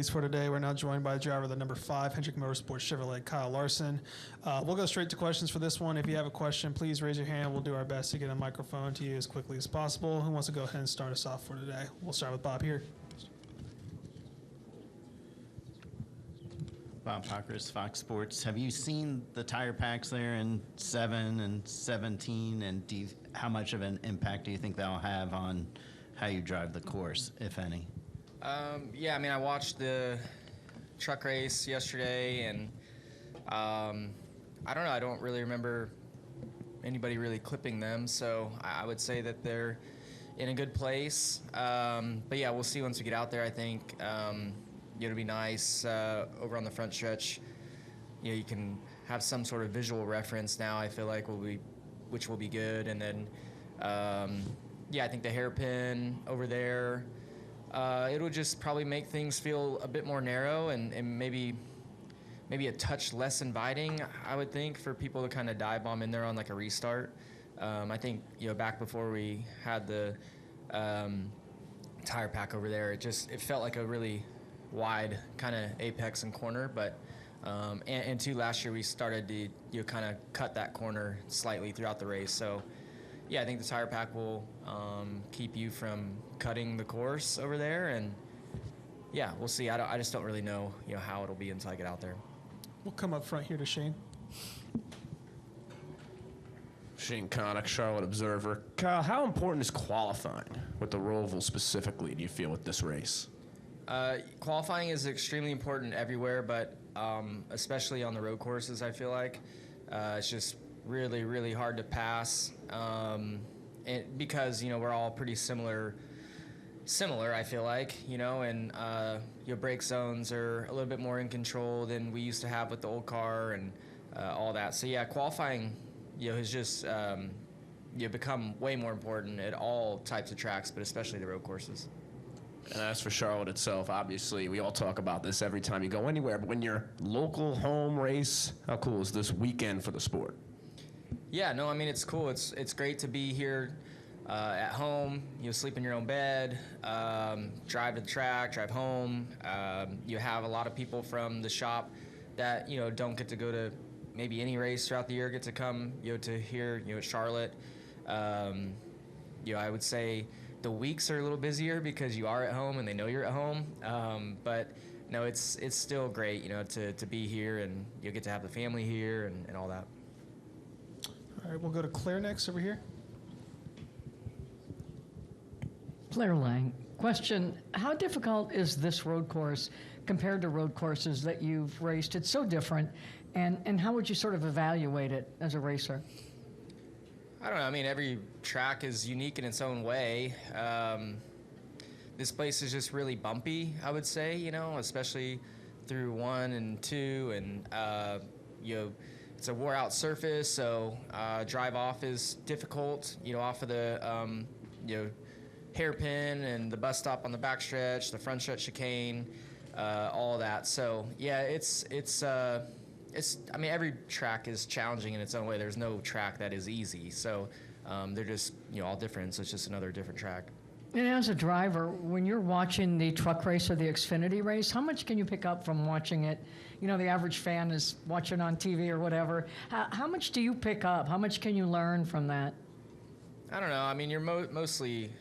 opportunities for today. We're now joined by the driver of the number 5 Hendrick Motorsports Chevrolet, Kyle Larson. We'll go straight to questions for this one. If you have a question, please raise your hand. We'll do our best to get a microphone to you as quickly as possible. Who wants to go ahead and start us off for today? We'll start with Bob here. Bob Pockers, Fox Sports. Have you seen the tire packs there in 7 and 17, and how much of an impact do you think that'll have on how you drive the course, if any? Yeah, I mean, I watched the truck race yesterday, and I don't know, I don't really remember anybody really clipping them, so I would say that they're in a good place. But yeah, we'll see once we get out there. I think it'll be nice over on the front stretch. You can have some sort of visual reference now, I feel like, which will be good. And then, yeah, I think the hairpin over there, it'll just probably make things feel a bit more narrow and maybe a touch less inviting, I would think, for people to kind of dive bomb in there on like a restart. I think, back before we had the tire pack over there, it felt like a really wide kind of apex and corner, but and two, last year we started to kind of cut that corner slightly throughout the race. So yeah, I think the tire pack will keep you from cutting the course over there, and yeah, we'll see. I just don't really know how it'll be until I get out there. We'll come up front here to Shane. Shane Connick, Charlotte Observer. Kyle, how important is qualifying with the ROVAL specifically, do you feel, with this race? Qualifying is extremely important everywhere, but especially on the road courses, I feel like. It's just really, really hard to pass because, we're all pretty similar, I feel like, and your brake zones are a little bit more in control than we used to have with the old car and all that. So, yeah, qualifying, has just become way more important at all types of tracks, but especially the road courses. And as for Charlotte itself, obviously, we all talk about this every time you go anywhere, but when your local home race, how cool is this weekend for the sport? Yeah, no, I mean, it's cool. It's great to be here at home. Sleep in your own bed, drive to the track, drive home. You have a lot of people from the shop that, don't get to go to maybe any race throughout the year, get to come, to here, at Charlotte. I would say the weeks are a little busier because you are at home and they know you're at home. But no, it's still great, to be here, and you'll get to have the family here and all that. All right, we'll go to Claire next over here. Claire Lang. Question, how difficult is this road course compared to road courses that you've raced? It's so different. And how would you sort of evaluate it as a racer? I don't know. I mean, every track is unique in its own way. This place is just really bumpy, I would say, especially through 1 and 2. And, it's a wore-out surface, so drive off is difficult, off of the, hairpin and the bus stop on the backstretch, the front stretch chicane, all of that. So, yeah, I mean, every track is challenging in its own way. There's no track that is easy. So they're just, all different. So it's just another different track. And as a driver, when you're watching the truck race or the Xfinity race, how much can you pick up from watching it? The average fan is watching on TV or whatever. How much do you pick up? How much can you learn from that? I don't know. I mean, you're mostly,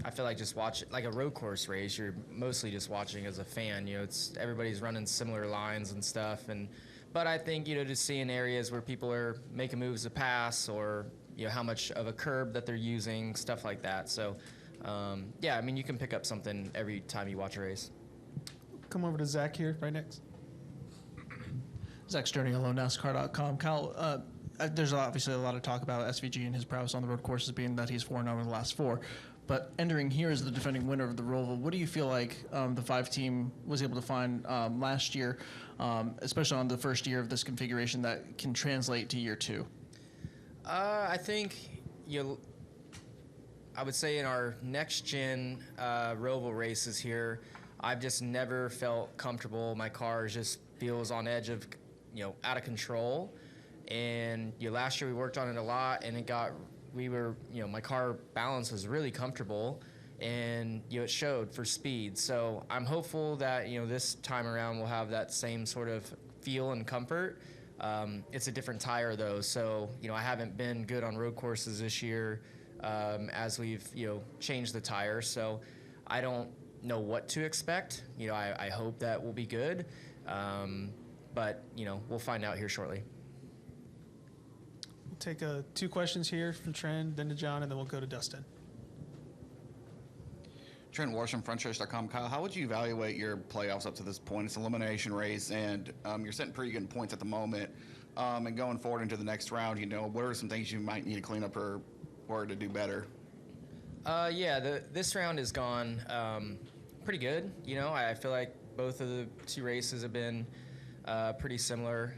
I feel like, just watch like a road course race. You're mostly just watching as a fan. Everybody's running similar lines and stuff. But I think, just seeing areas where people are making moves to pass, or, how much of a curb that they're using, stuff like that. So, yeah, I mean, you can pick up something every time you watch a race. Come over to Zach here, right next. Zach Sturdy, NASCAR.com. Kyle, there's obviously a lot of talk about SVG and his prowess on the road courses, being that he's 4-0 in the last 4. But entering here as the defending winner of the ROVAL, what do you feel like the 5 team was able to find last year, especially on the first year of this configuration, that can translate to year 2? I think I would say in our next-gen ROVAL races here, I've just never felt comfortable. My car just feels on edge of, out of control. And last year we worked on it a lot, and my car balance was really comfortable. and it showed for speed. So I'm hopeful that this time around we'll have that same sort of feel and comfort. It's a different tire though, so I haven't been good on road courses this year as we've changed the tire. So I don't know what to expect. I hope that will be good, but we'll find out here shortly. We'll take 2 questions here from Trent, then to John, and then we'll go to Dustin. Trent Larson, FrontStretch.com. Kyle, how would you evaluate your playoffs up to this point? It's an elimination race, and you're setting pretty good points at the moment. And going forward into the next round, what are some things you might need to clean up or to do better? This round has gone pretty good. I feel like both of the 2 races have been pretty similar.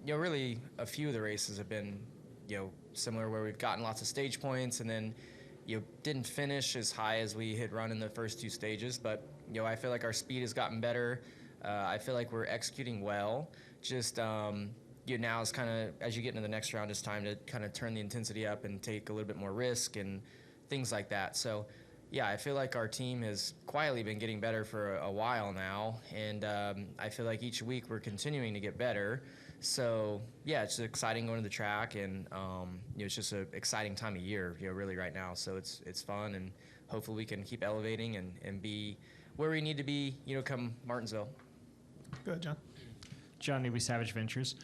Really a few of the races have been, similar, where we've gotten lots of stage points and then didn't finish as high as we had run in the first 2 stages, but I feel like our speed has gotten better. I feel like we're executing well. Just now is kind of, as you get into the next round, it's time to kind of turn the intensity up and take a little bit more risk and things like that. So I feel like our team has quietly been getting better for a while now, and I feel like each week we're continuing to get better. So it's exciting going to the track, and it's just an exciting time of year, really right now. So it's fun, and hopefully we can keep elevating and be where we need to be, come Martinsville. Go ahead, John. John Newby, Savage Ventures.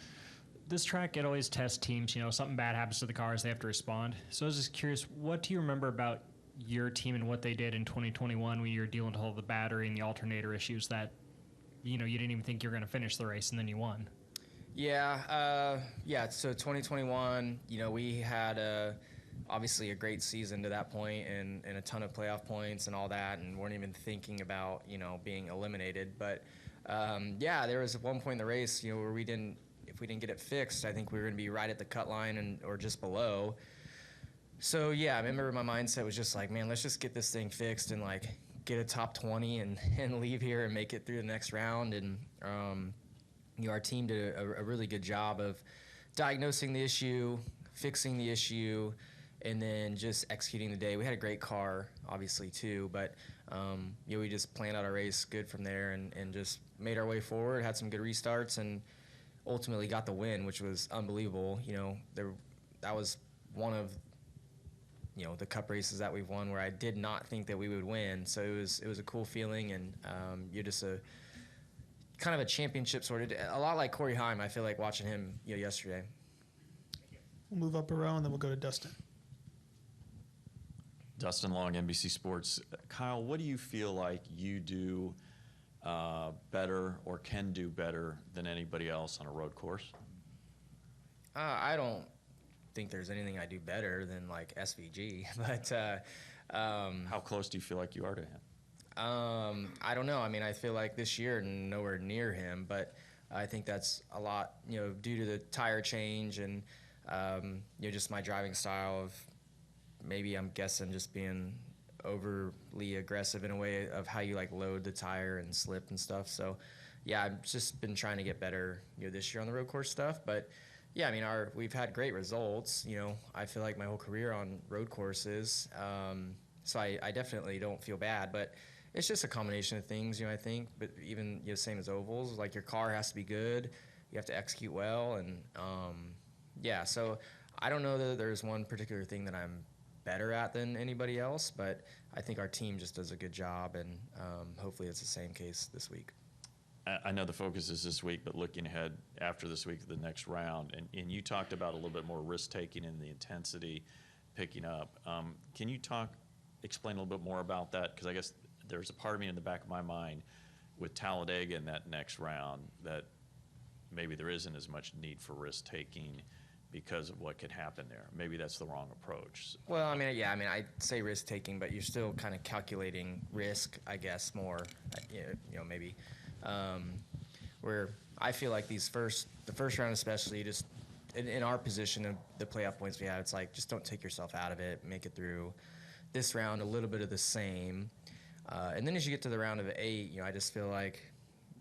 This track, it always tests teams. Something bad happens to the cars, they have to respond. So I was just curious, what do you remember about your team and what they did in 2021 when you were dealing with all the battery and the alternator issues that, you didn't even think you were going to finish the race, and then you won? So 2021, we had obviously a great season to that point and a ton of playoff points and all that, and weren't even thinking about, being eliminated. But, there was one point in the race, where if we didn't get it fixed, I think we were going to be right at the cut line or just below. So, I remember my mindset was just like, man, let's just get this thing fixed and, get a top 20 and leave here and make it through the next round. And, our team did a really good job of diagnosing the issue, fixing the issue, and then just executing the day. We had a great car, obviously, too, but we just planned out our race good from there and just made our way forward, had some good restarts, and ultimately got the win, which was unbelievable. That was one of the cup races that we've won where I did not think that we would win. So it was a cool feeling, and you're just kind of a championship sort of, a lot like Corey Heim. I feel like watching him yesterday. We'll move up a row, and then we'll go to Dustin. Dustin Long, NBC Sports. Kyle, what do you feel like you do better or can do better than anybody else on a road course? I don't think there's anything I do better than SVG, but how close do you feel like you are to him? I don't know. I mean, I feel like this year nowhere near him, but I think that's a lot, due to the tire change and just my driving style of maybe, I'm guessing, just being overly aggressive in a way of how you load the tire and slip and stuff. So I've just been trying to get better this year on the road course stuff. But I mean, we've had great results. I feel like my whole career on road courses. So I definitely don't feel bad, but it's just a combination of things, I think. But even same as ovals, your car has to be good, you have to execute well, and so I don't know that there's one particular thing that I'm better at than anybody else, but I think our team just does a good job, and hopefully it's the same case this week. I know the focus is this week, but looking ahead after this week, the next round, and you talked about a little bit more risk-taking and the intensity picking up. Can you explain a little bit more about that? Because I guess there's a part of me in the back of my mind with Talladega in that next round that maybe there isn't as much need for risk-taking because of what could happen there. Maybe that's the wrong approach. Well, I mean, I'd say risk-taking, but you're still kind of calculating risk, I guess, more, maybe. Where I feel like the first round especially, just in our position of the playoff points we have, it's just don't take yourself out of it, make it through this round a little bit of the same. And then as you get to the round of 8, I just feel like,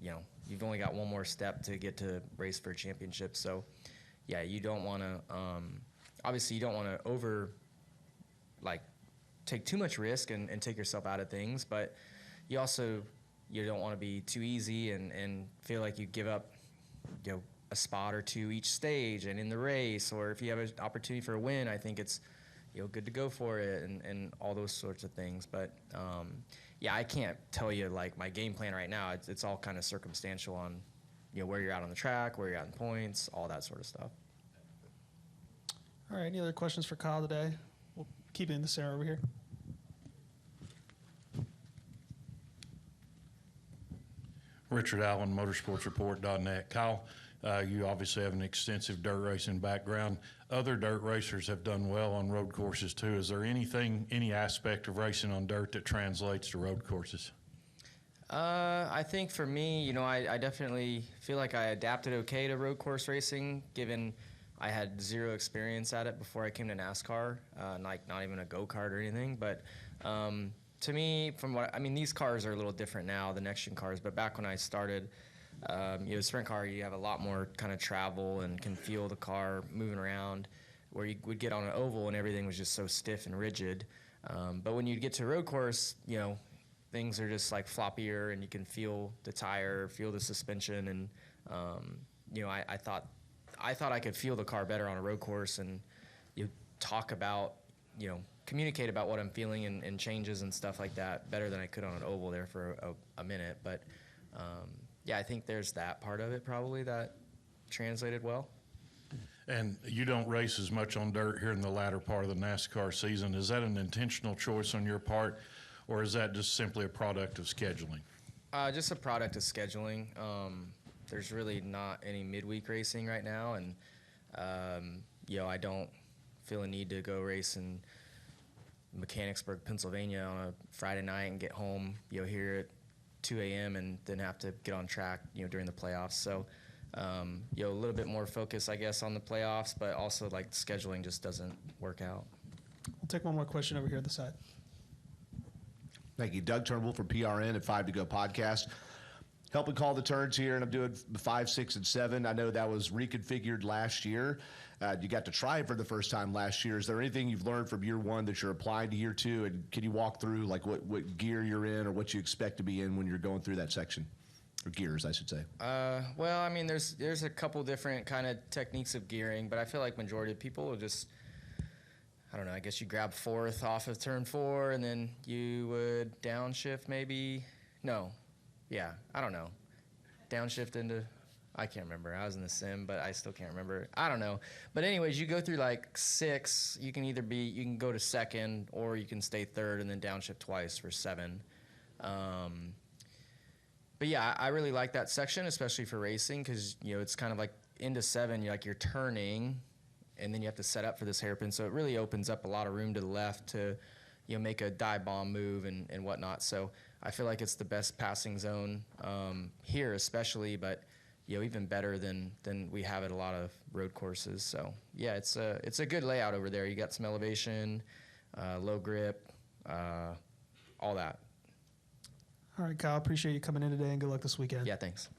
you've only got one more step to get to race for a championship. So, you don't want to, obviously you don't want to take too much risk and take yourself out of things, but you also, you don't want to be too easy and feel like you give up, a spot or two each stage and in the race, or if you have an opportunity for a win, I think it's, good to go for it and all those sorts of things. But I can't tell you like my game plan right now. It's all kind of circumstantial on, where you're at on the track, where you're at in points, all that sort of stuff. All right, any other questions for Kyle today? We'll keep it in the center over here. Richard Allen, motorsportsreport.net. Kyle, you obviously have an extensive dirt racing background. Other dirt racers have done well on road courses too. Is there any aspect of racing on dirt that translates to road courses? I think for me, I definitely feel like I adapted okay to road course racing, given I had zero experience at it before I came to NASCAR, like not even a go-kart or anything. But to me, these cars are a little different now, the next-gen cars, but back when I started, sprint car, you have a lot more kind of travel and can feel the car moving around, where you would get on an oval and everything was just so stiff and rigid. But when you get to a road course, things are just like floppier, and you can feel the tire, feel the suspension, and I thought I could feel the car better on a road course, and you talk about, communicate about what I'm feeling and changes and stuff like that better than I could on an oval there for a minute. But I think there's that part of it probably that translated well. And you don't race as much on dirt here in the latter part of the NASCAR season. Is that an intentional choice on your part, or is that just simply a product of scheduling? Just a product of scheduling. There's really not any midweek racing right now, and I don't feel a need to go race in Mechanicsburg, Pennsylvania on a Friday night and get home, here at 2 a.m. and then have to get on track, during the playoffs. So, a little bit more focus, I guess, on the playoffs, but also like scheduling just doesn't work out. We'll take one more question over here at the side. Thank you. Doug Turnbull from PRN at 5 to Go podcast. Helping call the turns here, and I'm doing 5, 6, and 7. I know that was reconfigured last year. You got to try it for the first time last year. Is there anything you've learned from year 1 that you're applying to year 2? And can you walk through like what gear you're in or what you expect to be in when you're going through that section? Or gears, I should say. There's a couple different kind of techniques of gearing, but I feel like majority of people will just, I don't know, I guess you grab 4th off of turn 4, and then you would downshift maybe. No. Yeah, I don't know. Downshift into, I can't remember. I was in the sim, but I still can't remember. I don't know. But anyways, you go through like 6. You can go to 2nd, or you can stay 3rd and then downshift twice for 7. But yeah, I really like that section, especially for racing, because it's kind of like into 7. You're turning, and then you have to set up for this hairpin. So it really opens up a lot of room to the left to make a dive bomb move and whatnot. So I feel like it's the best passing zone here, especially, but even better than we have at a lot of road courses. So yeah, it's a good layout over there. You got some elevation, low grip, all that. All right, Kyle, appreciate you coming in today, and good luck this weekend. Yeah, thanks.